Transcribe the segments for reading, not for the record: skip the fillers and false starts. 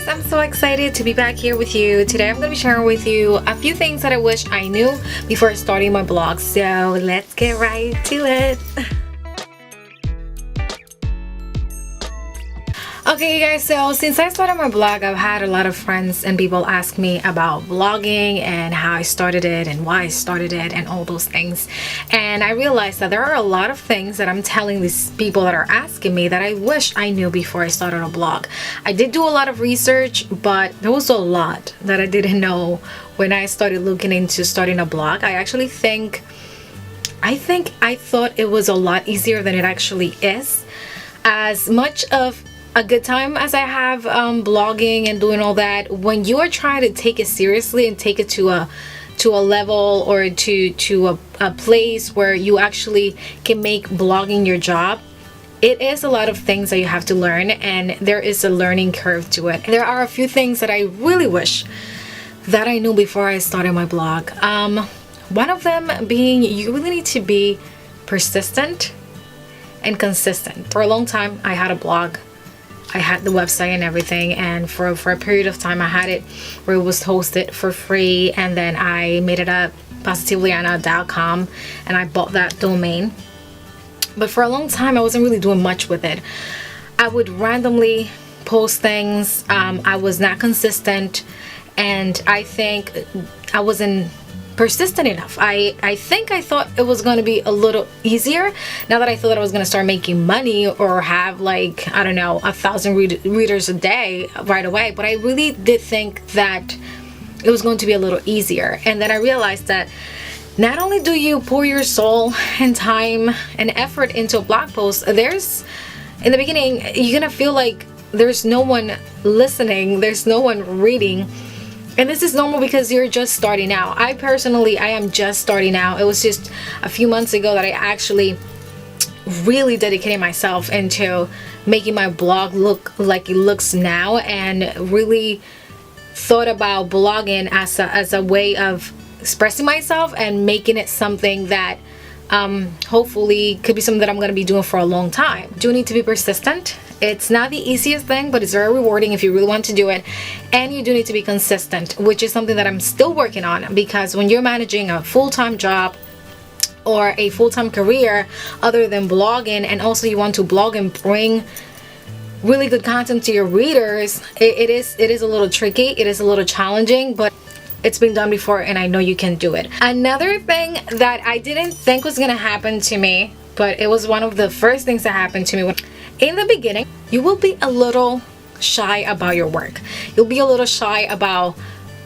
guys, I'm so excited to be back here with you. Today I'm going to be sharing with you a few things that I wish I knew before starting my blog. So let's get right to it. Okay guys, so since I started my blog, I've had a lot of friends and people ask me about vlogging and how I started it and why I started it and all those things. And I realized that there are a lot of things that I'm telling these people that are asking me that I wish I knew before I started a blog. I did do a lot of research, but there was a lot that I didn't know when I started looking into starting a blog. I thought it was a lot easier than it actually is. As much of a good time as I have blogging and doing all that, when you are trying to take it seriously and take it to a level or to a place where you actually can make blogging your job, it is a lot of things that you have to learn, and there is a learning curve to it. There are a few things that I really wish that I knew before I started my blog. One of them being you really need to be persistent and consistent. For a long time I had a blog. I had the website and everything, and for a period of time I had it where it was hosted for free, and then I made it up positivelyana.com and I bought that domain. But for a long time I wasn't really doing much with it. I would randomly post things. I was not consistent, and I think I wasn't persistent enough. I think I thought it was going to be a little easier now that I thought I was going to start making money or have, like, I don't know, 1,000 readers a day right away. But I really did think that it was going to be a little easier. And then I realized that not only do you pour your soul and time and effort into a blog post, in the beginning you're gonna feel like there's no one listening, there's no one reading. And this is normal because you're just starting out. I am just starting out. It was just a few months ago that I actually really dedicated myself into making my blog look like it looks now, and really thought about blogging as a way of expressing myself and making it something that hopefully could be something that I'm going to be doing for a long time. You do need to be persistent. It's not the easiest thing, but it's very rewarding if you really want to do it. And you do need to be consistent, which is something that I'm still working on, because when you're managing a full-time job or a full-time career other than blogging, and also you want to blog and bring really good content to your readers, it is a little tricky, it is a little challenging, but it's been done before and I know you can do it. Another thing that I didn't think was gonna happen to me, but it was one of the first things that happened to me. In the beginning, you will be a little shy about your work. You'll be a little shy about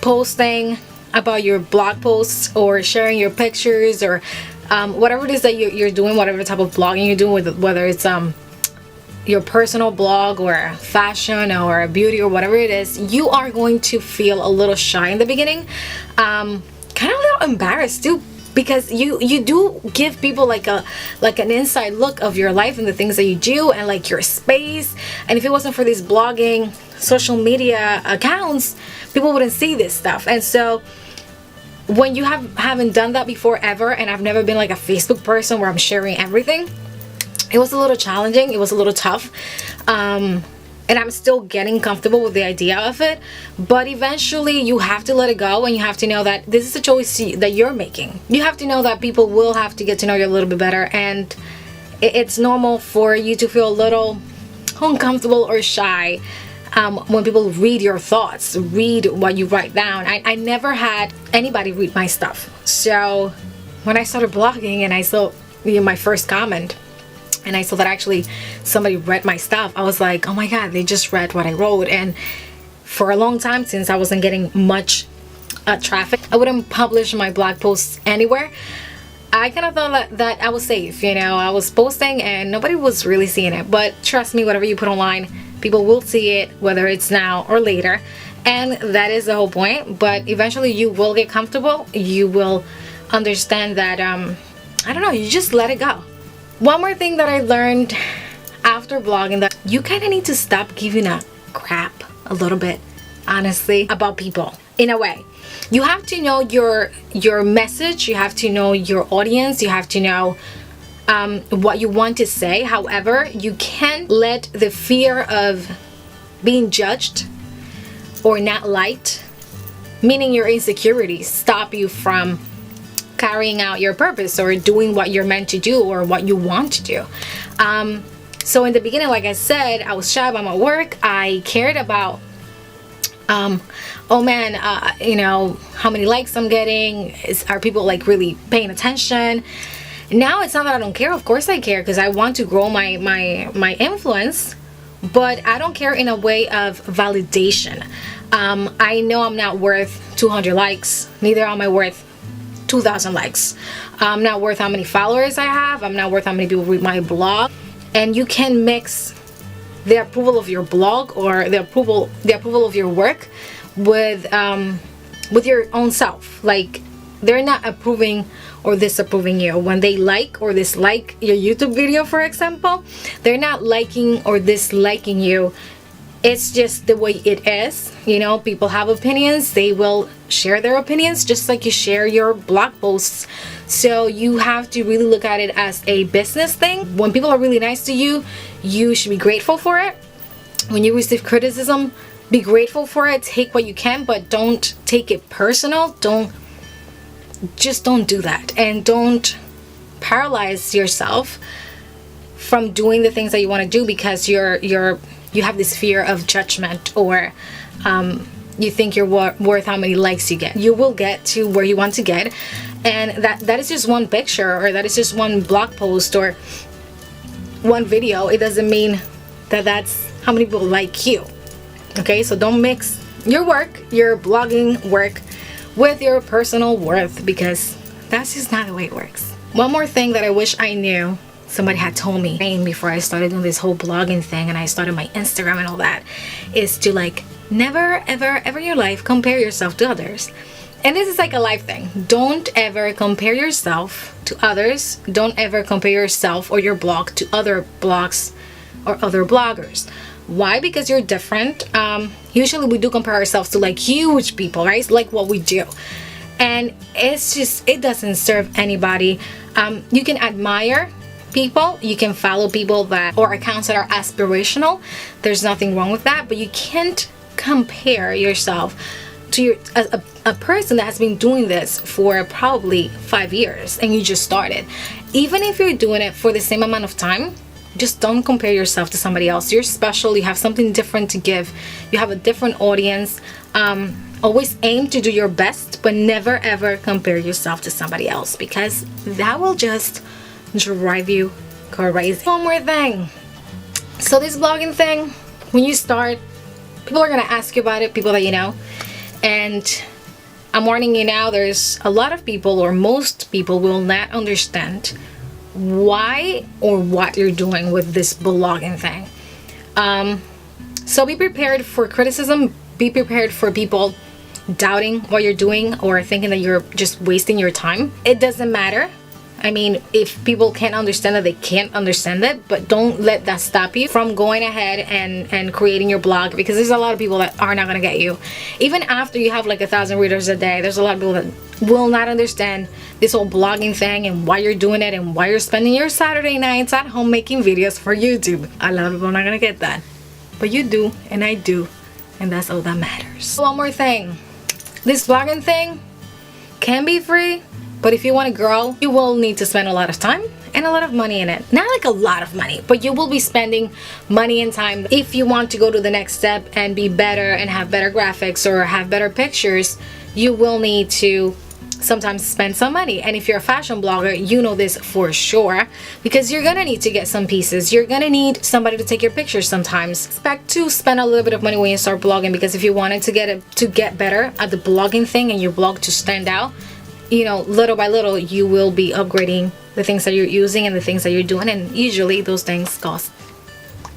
posting about your blog posts or sharing your pictures or whatever it is that you're doing, whatever type of blogging you're doing, whether it's your personal blog or fashion or beauty or whatever it is. You are going to feel a little shy in the beginning, kind of a little embarrassed too, because you do give people like an inside look of your life and the things that you do and like your space. And if it wasn't for these blogging social media accounts, people wouldn't see this stuff. And so when you haven't done that before ever, and I've never been like a Facebook person where I'm sharing everything, it was a little challenging, it was a little tough, and I'm still getting comfortable with the idea of it. But eventually you have to let it go, and you have to know that this is a choice that you're making. You have to know that people will have to get to know you a little bit better, and it's normal for you to feel a little uncomfortable or shy when people read your thoughts, read what you write down. I never had anybody read my stuff. So when I started blogging and I saw my first comment, and I saw that actually somebody read my stuff, I was like, oh my god, they just read what I wrote. And for a long time, since I wasn't getting much traffic, I wouldn't publish my blog posts anywhere. I kind of thought that I was safe, I was posting and nobody was really seeing it. But trust me, whatever you put online, people will see it, whether it's now or later, and that is the whole point. But eventually you will get comfortable, you will understand that I don't know, you just let it go. One more thing that I learned after blogging, that you kind of need to stop giving a crap a little bit, honestly, about people. In a way, you have to know your message, you have to know your audience, you have to know what you want to say. However, you can't let the fear of being judged or not liked, meaning your insecurities stop you from carrying out your purpose or doing what you're meant to do or what you want to do. So in the beginning, like I said, I was shy about my work. I cared about oh man, how many likes I'm getting, are people like really paying attention? Now it's not that I don't care. Of course I care, because I want to grow my influence, but I don't care in a way of validation. I know I'm not worth 200 likes, neither am I worth 2,000 likes. I'm not worth how many followers I have. I'm not worth how many people read my blog. And you can mix the approval of your blog or the approval of your work with your own self. Like, they're not approving or disapproving you when they like or dislike your YouTube video, for example. They're not liking or disliking you. It's just the way it is. People have opinions. They will share their opinions just like you share your blog posts. So you have to really look at it as a business thing. When people are really nice to you, you should be grateful for it. When you receive criticism, be grateful for it. Take what you can, but don't take it personal. Don't do that. And don't paralyze yourself from doing the things that you want to do because you have this fear of judgment, or you think you're worth how many likes you get. You will get to where you want to get, and that is just one picture, or that is just one blog post or one video. It doesn't mean that that's how many people like you. Okay, so don't mix your work, your blogging work, with your personal worth, because that's just not the way it works. One more thing that I wish I knew, somebody had told me before I started doing this whole blogging thing and I started my Instagram and all that, is to never ever in your life compare yourself to others. And this is like a life thing. Don't ever compare yourself to others. Don't ever compare yourself or your blog to other blogs or other bloggers. Why? Because you're different. Usually we do compare ourselves to huge people, right? Like what we do. And it doesn't serve anybody. You can admire people, you can follow people or accounts that are aspirational. There's nothing wrong with that, but you can't compare yourself to a person that has been doing this for probably 5 years and you just started. Even if you're doing it for the same amount of time, just don't compare yourself to somebody else. You're special. You have something different to give. You have a different audience. Always aim to do your best, but never ever compare yourself to somebody else, because that will just drive you crazy. One more thing. So this blogging thing, when you start, people are going to ask you about it, people that you know. And I'm warning you now, there's a lot of people, or most people, will not understand why or what you're doing with this blogging thing. So be prepared for criticism. Be prepared for people doubting what you're doing or thinking that you're just wasting your time. It doesn't matter. I mean, if people can't understand it, they can't understand it, but don't let that stop you from going ahead and creating your blog, because there's a lot of people that are not going to get you. Even after you have 1,000 readers a day, there's a lot of people that will not understand this whole blogging thing and why you're doing it and why you're spending your Saturday nights at home making videos for YouTube. A lot of people are not going to get that, but you do, and I do, and that's all that matters. One more thing. This blogging thing can be free, but if you want to grow, you will need to spend a lot of time and a lot of money in it. Not a lot of money, but you will be spending money and time. If you want to go to the next step and be better and have better graphics or have better pictures, you will need to sometimes spend some money. And if you're a fashion blogger, you know this for sure, because you're gonna need to get some pieces. You're gonna need somebody to take your pictures sometimes. Expect to spend a little bit of money when you start blogging, because if you wanted to get better at the blogging thing and your blog to stand out, little by little, you will be upgrading the things that you're using and the things that you're doing. And usually those things cost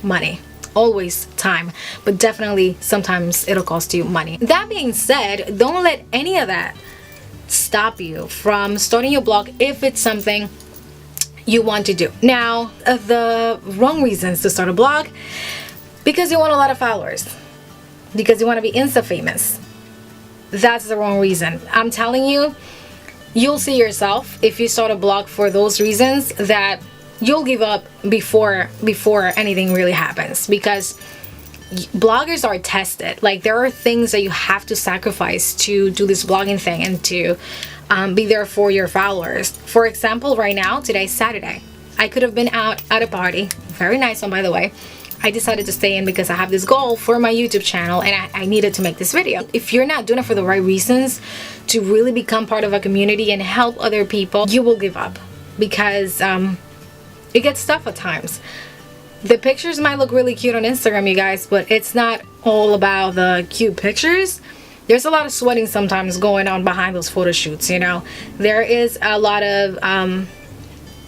money. Always time, but definitely sometimes it'll cost you money. That being said, don't let any of that stop you from starting your blog if it's something you want to do. Now, the wrong reasons to start a blog: because you want a lot of followers, because you want to be Insta famous. That's the wrong reason. I'm telling you, you'll see yourself if you start a blog for those reasons that you'll give up before anything really happens. Because bloggers are tested. Like, there are things that you have to sacrifice to do this blogging thing and to be there for your followers. For example, right now, today's Saturday. I could have been out at a party, very nice one by the way. I decided to stay in because I have this goal for my YouTube channel and I needed to make this video. If you're not doing it for the right reasons, to really become part of a community and help other people, you will give up because it gets tough at times. The pictures might look really cute on Instagram, you guys, but it's not all about the cute pictures. There's a lot of sweating sometimes going on behind those photo shoots, you know. There is a lot of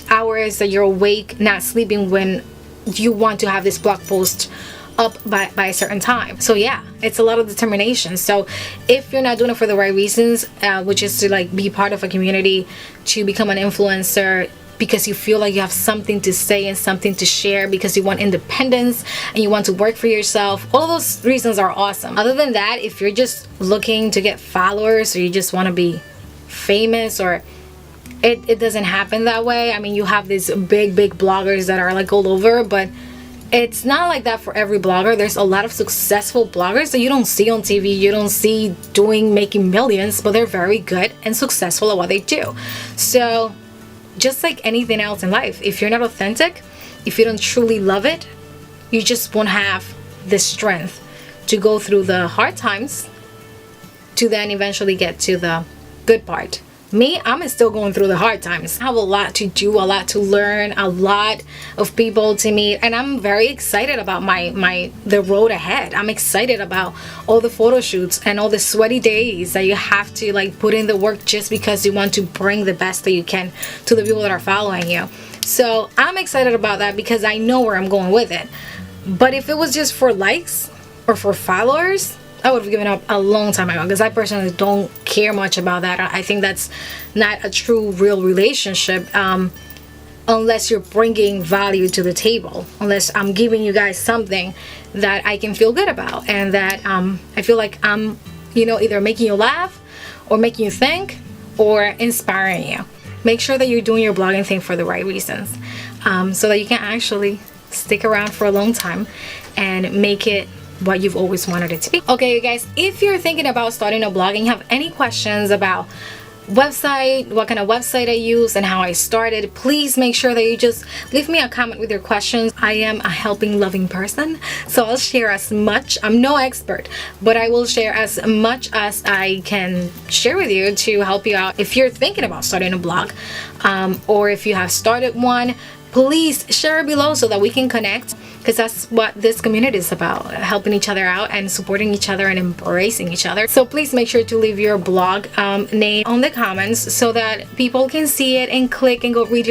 hours that you're awake, not sleeping, when you want to have this blog post up by a certain time. So yeah, it's a lot of determination. So if you're not doing it for the right reasons, which is to like be part of a community, to become an influencer because you feel like you have something to say and something to share, because you want independence and you want to work for yourself, all of those reasons are awesome. Other than that, if you're just looking to get followers or you just want to be famous, or it doesn't happen that way. I mean, you have these big bloggers that are like all over, but it's not like that for every blogger. There's a lot of successful bloggers that you don't see on TV, you don't see making millions, but they're very good and successful at what they do. So just like anything else in life, if you're not authentic, if you don't truly love it, you just won't have the strength to go through the hard times to then eventually get to the good part. Me, I'm still going through the hard times. I have a lot to do, a lot to learn, a lot of people to meet, and I'm very excited about the road ahead. I'm excited about all the photo shoots and all the sweaty days that you have to like put in the work just because you want to bring the best that you can to the people that are following you. So I'm excited about that because I know where I'm going with it. But if it was just for likes or for followers, I would have given up a long time ago, because I personally don't care much about that. I think that's not a true, real relationship unless you're bringing value to the table, unless I'm giving you guys something that I can feel good about and that I feel like I'm, you know, either making you laugh or making you think or inspiring you. Make sure that you're doing your blogging thing for the right reasons, so that you can actually stick around for a long time and make it what you've always wanted it to be. Okay, you guys, if you're thinking about starting a blog and you have any questions about website, what kind of website I use and how I started, please make sure that you just leave me a comment with your questions. I am a helping, loving person, so I'll share as much. I'm no expert, but I will share as much as I can share with you to help you out if you're thinking about starting a blog, or if you have started one. Please share it below so that we can connect, because that's what this community is about, helping each other out and supporting each other and embracing each other. So please make sure to leave your blog name on the comments so that people can see it and click and go read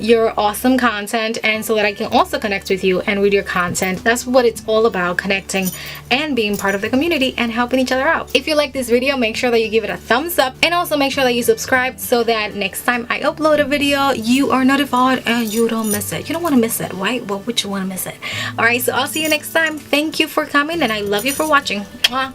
your awesome content, and so that I can also connect with you and read your content. That's what it's all about, connecting and being part of the community and helping each other out. If you like this video, make sure that you give it a thumbs up, and also make sure that you subscribe so that next time I upload a video, you are notified and you don't miss it. You don't want to miss it, right? Well, would you want to miss it? All right, so I'll see you next time. Thank you for coming, and I love you for watching. Mwah.